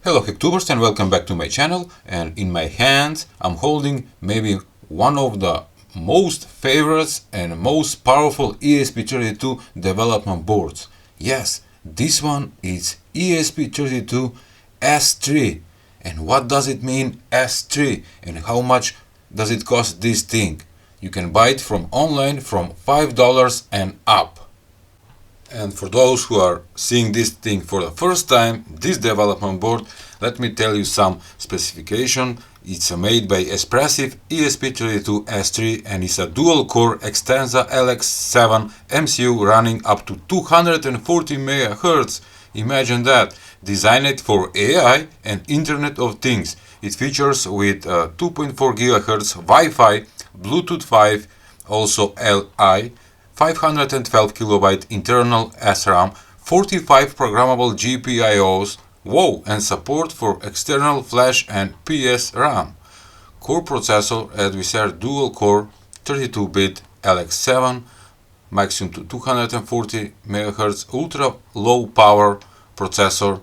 Hello Hacktubers and welcome back to my channel, and in my hands I'm holding maybe one of the most favorites and most powerful ESP32 development boards. Yes, this one is ESP32 S3. And what does it mean S3 and how much does it cost this thing? You can buy it from online from $5 and up. And for those who are seeing this thing for the first time, this development board, let me tell you some specification. It's made by Espressif ESP32 S3 and it's a dual-core Extensa LX7 MCU running up to 240 MHz. Imagine that. Designed for AI and Internet of Things. It features with 2.4 GHz Wi-Fi, Bluetooth 5, also Li, 512 KB internal SRAM, 45 programmable GPIOs, and support for external flash and PS RAM. Core processor, as we said, dual core, 32-bit LX7, maximum to 240 MHz, ultra low power processor.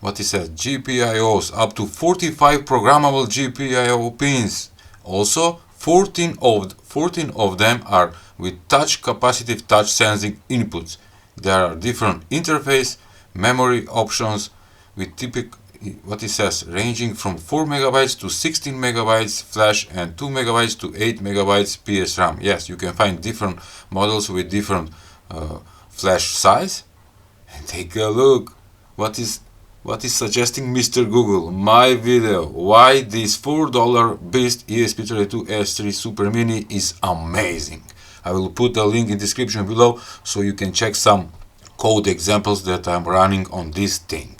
What it says, GPIOs, up to 45 programmable GPIO pins. Also, 14 of them are with capacitive touch sensing inputs. There are different interface memory options with typical, what it says, ranging from 4 MB to 16 MB flash and 2 MB to 8 MB PS RAM. Yes, you can find different models with different flash size. And take a look. What is suggesting Mr. Google? My video. Why this $4 Beast ESP32 S3 Super Mini is amazing. I will put the link in description below so you can check some code examples that I'm running on this thing.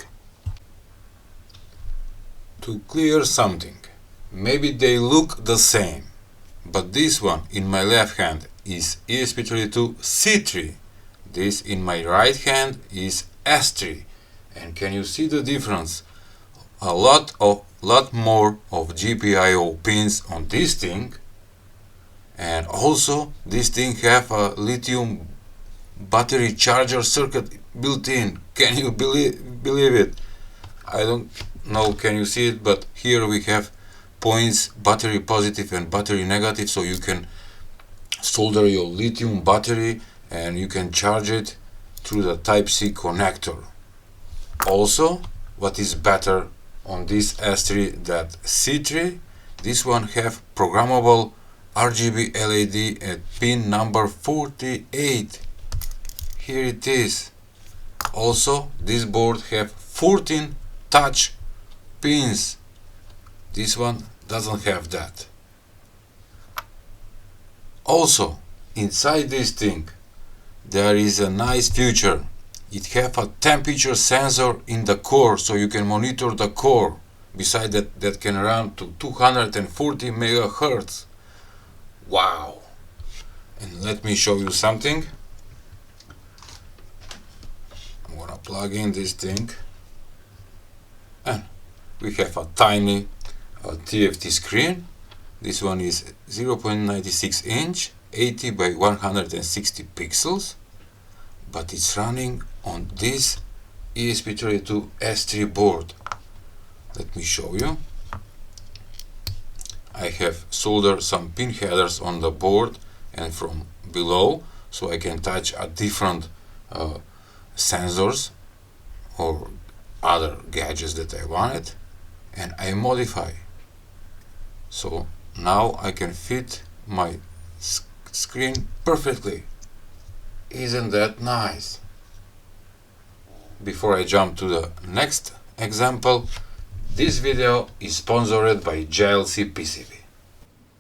To clear something, maybe they look the same, but this one in my left hand is ESP32 C3. This in my right hand is S3. And can you see the difference? A lot more of GPIO pins on this thing, and also this thing have a lithium battery charger circuit built in. Can you believe it? I don't know, can you see it, but here we have points, battery positive and battery negative, so you can solder your lithium battery and you can charge it through the Type-C connector. Also, what is better on this S3 than C3, this one have programmable RGB LED at pin number 48. Here it is. Also, this board have 14 touch pins. This one doesn't have that. Also, inside this thing, there is a nice feature. It have a temperature sensor in the core, so you can monitor the core. Besides that can run to 240 MHz. Wow! And let me show you something. I'm gonna plug in this thing. And we have a tiny TFT screen. This one is 0.96 inch, 80 by 160 pixels. But it's running on this ESP32 S3 board. Let me show you. I have soldered some pin headers on the board and from below, so I can touch a different sensors or other gadgets that I wanted, and I modify. So now I can fit my screen perfectly. Isn't that nice? Before I jump to the next example, this video is sponsored by jlcpcb.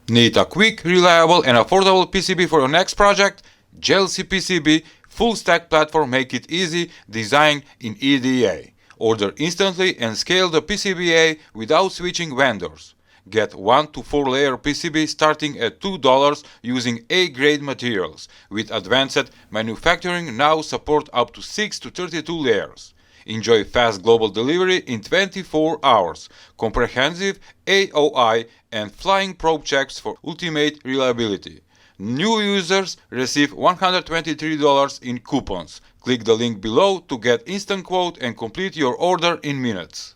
Need a quick, reliable and affordable PCB for your next project? jlcpcb full stack platform make it easy, designed in EDA. Order instantly and scale the PCBA without switching vendors. Get 1 to 4 layer PCB starting at $2 using A-grade materials. With advanced manufacturing now support up to 6 to 32 layers. Enjoy fast global delivery in 24 hours. Comprehensive AOI and flying probe checks for ultimate reliability. New users receive $123 in coupons. Click the link below to get instant quote and complete your order in minutes.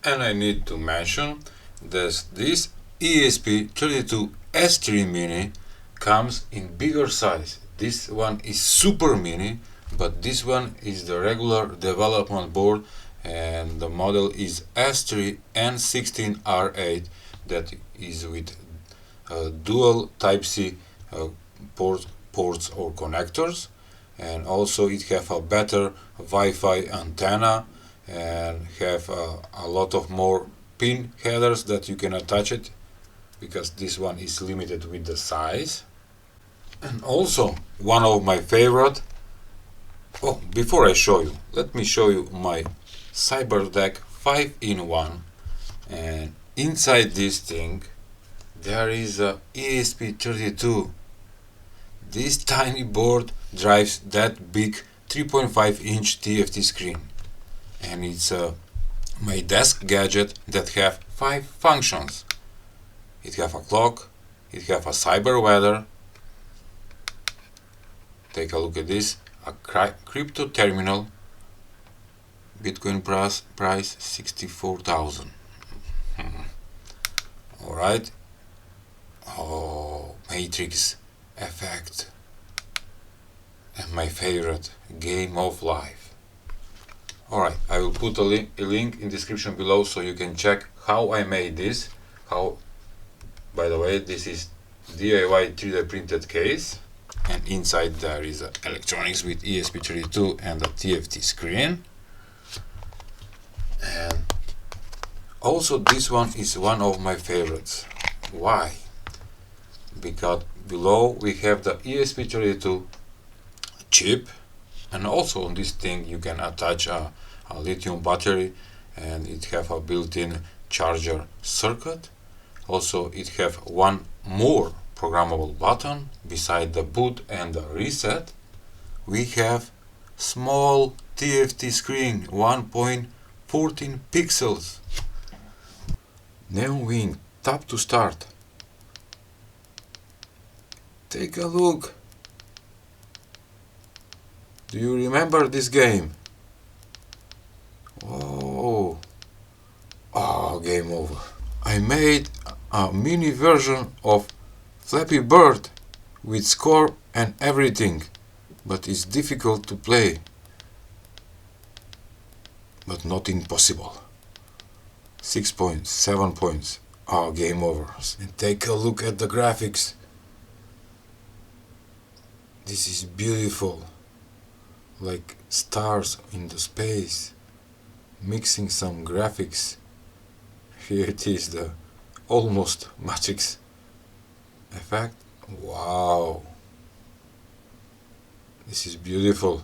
And I need to mention that this ESP32 S3 Mini comes in bigger size. This one is super mini, but this one is the regular development board, and the model is S3 N16R8 that is with dual Type-C ports or connectors, and also it have a better Wi-Fi antenna and have a lot of more pin headers that you can attach it, because this one is limited with the size. And also one of my favorite, before I show you, let me show you my CyberDeck 5-in-1, and inside this thing there is a ESP32. This tiny board drives that big 3.5-inch TFT screen, and it's my desk gadget that have 5 functions. It have a clock, it have a cyber weather, take a look at this, a crypto terminal, Bitcoin price 64,000. Alright, matrix effect, and my favorite, game of life. Alright, I will put a link in description below so you can check how I made this. By the way, this is DIY 3D printed case, and inside there is electronics with ESP32 and a TFT screen. And also this one is one of my favorites. Why? Because below we have the ESP32 chip, and also on this thing you can attach a lithium battery, and it have a built-in charger circuit. Also it have one more programmable button beside the boot and the reset. We have small TFT screen, 1.14 pixels. Neon wing, tap to start. Take a look. Do you remember this game? Oh, game over. I made a mini version of Flappy Bird with score and everything, but it's difficult to play, but not impossible. 6 points, 7 points. Game over. And take a look at the graphics. This is beautiful, like stars in the space, mixing some graphics. Here it is, the almost matrix effect. Wow, this is beautiful.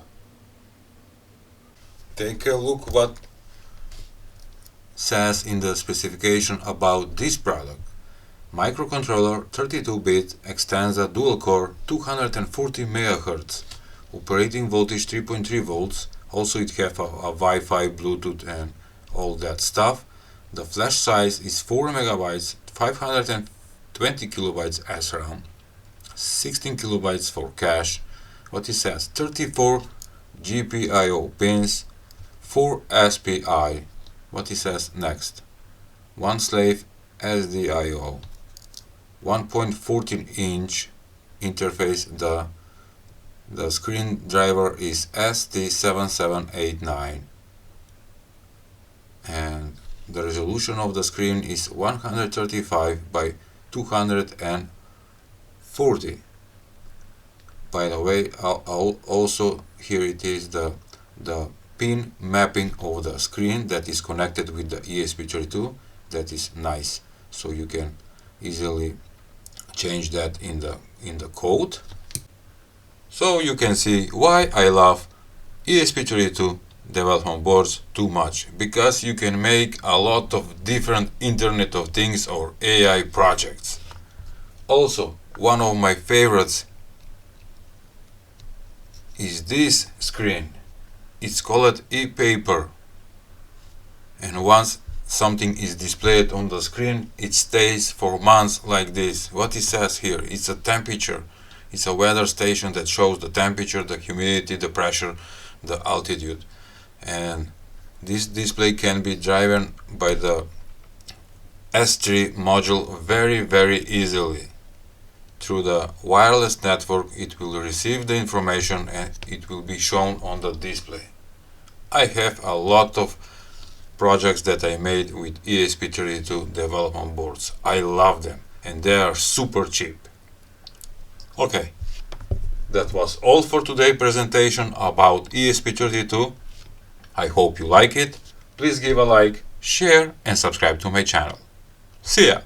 Take a look what says in the specification about this product. Microcontroller 32-bit extends a dual-core 240 MHz, operating voltage 3.3 volts. Also it have a Wi-Fi, Bluetooth and all that stuff. The flash size is 4 MB, 520 kilobytes SRAM, 16 kilobytes for cache. What it says, 34 GPIO pins, 4 SPI. What it says next, 1 slave SDIO, 1.14-inch interface. The screen driver is ST7789, and the resolution of the screen is 135 by 240. By the way, also here it is the pin mapping of the screen that is connected with the ESP32. That is nice, so you can easily change that in the code. So you can see why I love ESP32 development boards too much, because you can make a lot of different Internet of Things or AI projects. Also, one of my favorites is this screen. It's called e-paper, and once something is displayed on the screen, it stays for months like this. What it says here, it's a temperature, It's a weather station that shows the temperature, the humidity, the pressure, the altitude. And this display can be driven by the S3 module very easily. Through the wireless network, it will receive the information and it will be shown on the display. I have a lot of projects that I made with ESP32 development boards. I love them and they are super cheap. Okay, that was all for today's presentation about ESP32. I hope you like it. Please give a like, share and subscribe to my channel. See ya!